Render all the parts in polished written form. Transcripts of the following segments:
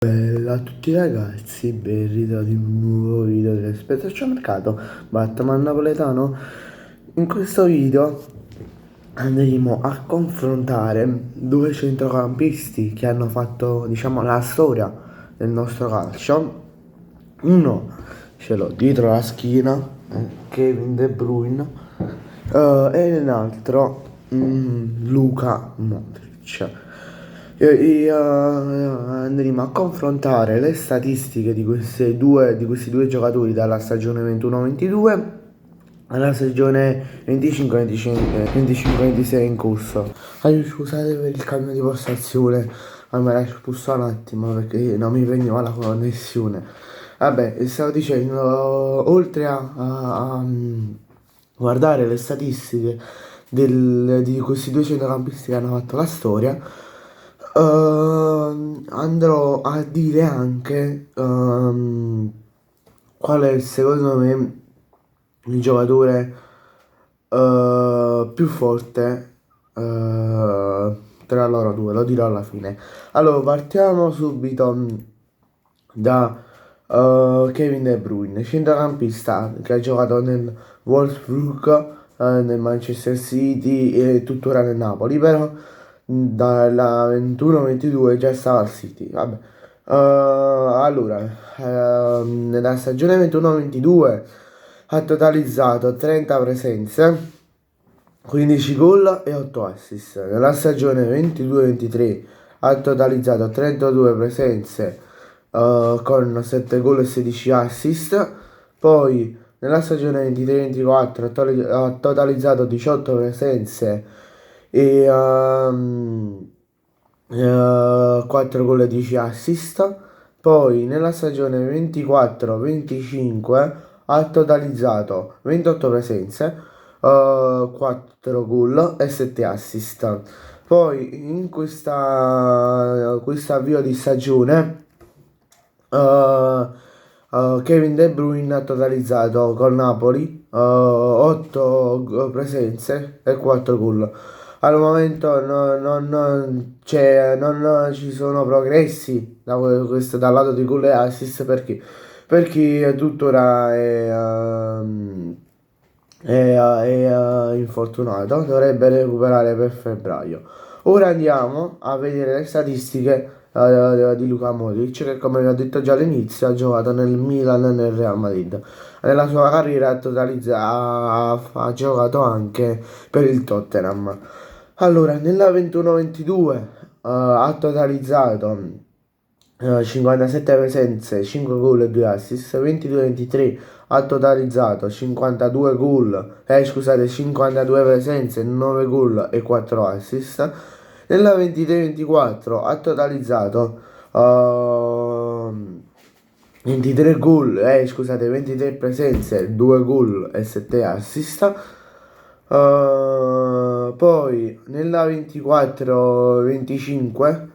Bella a tutti ragazzi, ben ritrovati in un nuovo video del Mercato Batman Napoletano. In questo video andremo a confrontare due centrocampisti che hanno fatto, diciamo, la storia del nostro calcio. Uno ce l'ho dietro la schiena, Kevin De Bruyne, e l'altro Luka Modric. Andremo a confrontare le statistiche di questi due giocatori dalla stagione 21-22 alla stagione 25-26 in corso. Allora, scusate per il cambio di postazione, ma me la spusto un attimo perché non mi veniva la connessione. Vabbè, stavo dicendo, oltre a guardare le statistiche di questi due centrocampisti che hanno fatto la storia, andrò a dire anche qual è secondo me il giocatore più forte tra loro due, lo dirò alla fine. Allora, partiamo subito da Kevin De Bruyne, centrocampista che ha giocato nel Wolfsburg, nel Manchester City e tuttora nel Napoli, però dalla 21-22 già stava al City. Vabbè. Allora, nella stagione 21-22 ha totalizzato 30 presenze, 15 gol e 8 assist. Nella stagione 22-23 ha totalizzato 32 presenze con 7 gol e 16 assist. Poi nella stagione 23-24 ha totalizzato 18 presenze e 4 gol e 10 assist. Poi nella stagione 24-25 ha totalizzato 28 presenze, 4 gol e 7 assist. Poi in questo avvio di stagione Kevin De Bruyne ha totalizzato col Napoli 8 presenze e 4 gol. Al momento non ci sono progressi dal lato di gol e assist perché tuttora è infortunato, dovrebbe recuperare per febbraio. Ora andiamo a vedere le statistiche di Luka Modric, che come vi ho detto già all'inizio ha giocato nel Milan e nel Real Madrid. Nella sua carriera ha giocato anche per il Tottenham. Allora, nella 21-22 ha totalizzato 57 presenze, 5 gol e 2 assist. 22-23 ha totalizzato 52 gol, scusate, 52 presenze, 9 gol e 4 assist. Nella 23-24 ha totalizzato 23 gol, scusate, 23 presenze, 2 gol e 7 assist. Poi nella 24-25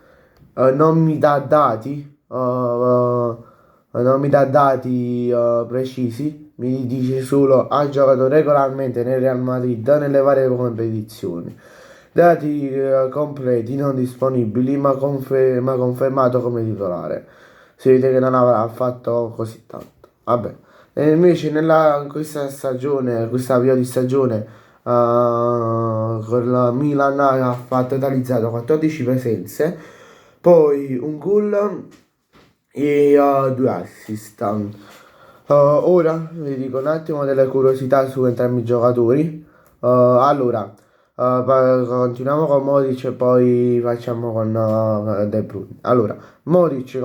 non mi dà dati, non mi dà dati precisi, mi dice solo ha giocato regolarmente nel Real Madrid nelle varie competizioni. Dati completi non disponibili, ma confermato come titolare. Si vede che non avrà fatto così tanto. Vabbè. E invece questa stagione, questa avvio di stagione con la Milan ha totalizzato 14 presenze, poi un gol e 2 assist. Ora vi dico un attimo delle curiosità su entrambi i giocatori. Allora, continuiamo con Modric e poi facciamo con De Bruyne. Allora, Modric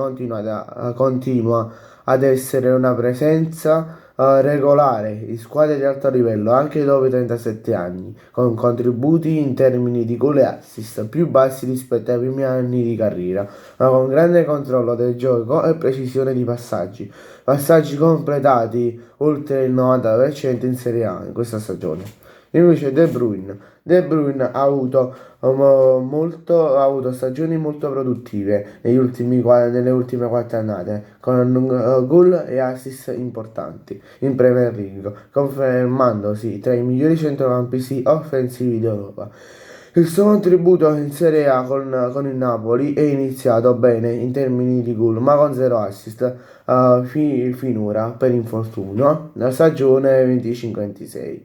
continua ad essere una presenza regolare in squadre di alto livello anche dopo i 37 anni, con contributi in termini di gol e assist più bassi rispetto ai primi anni di carriera, ma con grande controllo del gioco e precisione di passaggi completati oltre il 90% in Serie A in questa stagione. Invece De Bruyne ha avuto stagioni molto produttive nelle ultime 4 annate, con gol e assist importanti in Premier League, confermandosi tra i migliori centrocampisti offensivi d'Europa. Il suo contributo in Serie A con il Napoli è iniziato bene in termini di gol, ma con 0 assist finora per infortunio nella stagione 25-26.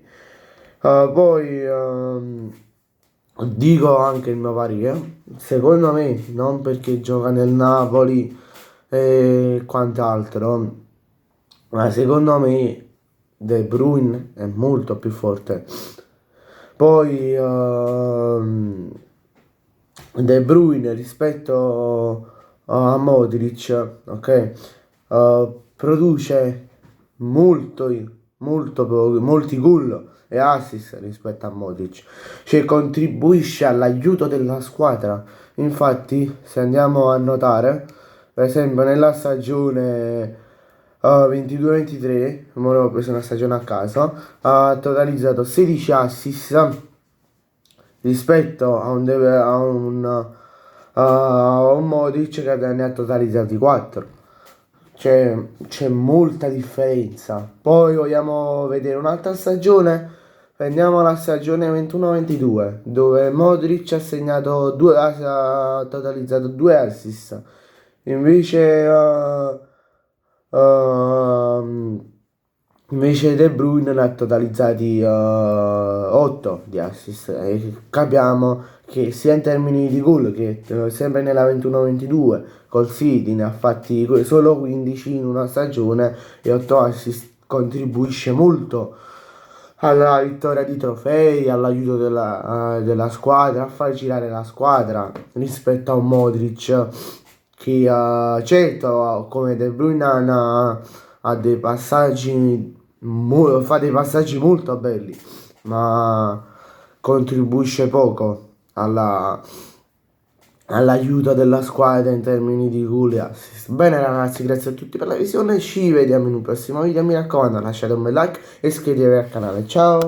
Poi dico anche il mio parere, secondo me, non perché gioca nel Napoli e quant'altro, ma secondo me De Bruyne è molto più forte. Poi De Bruyne rispetto a Modric, ok, produce molto, molti gol e assist rispetto a Modric, cioè contribuisce all'aiuto della squadra. Infatti, se andiamo a notare, per esempio nella stagione 22-23, ora ho preso una stagione a caso, ha totalizzato 16 assist rispetto a un Modric che ne ha totalizzati 4. C'è molta differenza. Poi vogliamo vedere un'altra stagione? Prendiamo la stagione 21-22, dove Modric ha segnato ha totalizzato 2 assist. Invece, ehm, invece De Bruyne ne ha totalizzati 8 di assist. E capiamo che sia in termini di gol che sempre nella 21-22 col City ne ha fatti solo 15 in una stagione e 8 assist, contribuisce molto alla vittoria di trofei, all'aiuto della squadra, a far girare la squadra rispetto a un Modric che certo come De Bruyne ha dei passaggi, fa dei passaggi molto belli, ma contribuisce poco all'aiuto della squadra in termini di gol e assist. Bene ragazzi, grazie a tutti per la visione, ci vediamo in un prossimo video, mi raccomando lasciate un bel like e iscrivetevi al canale, ciao!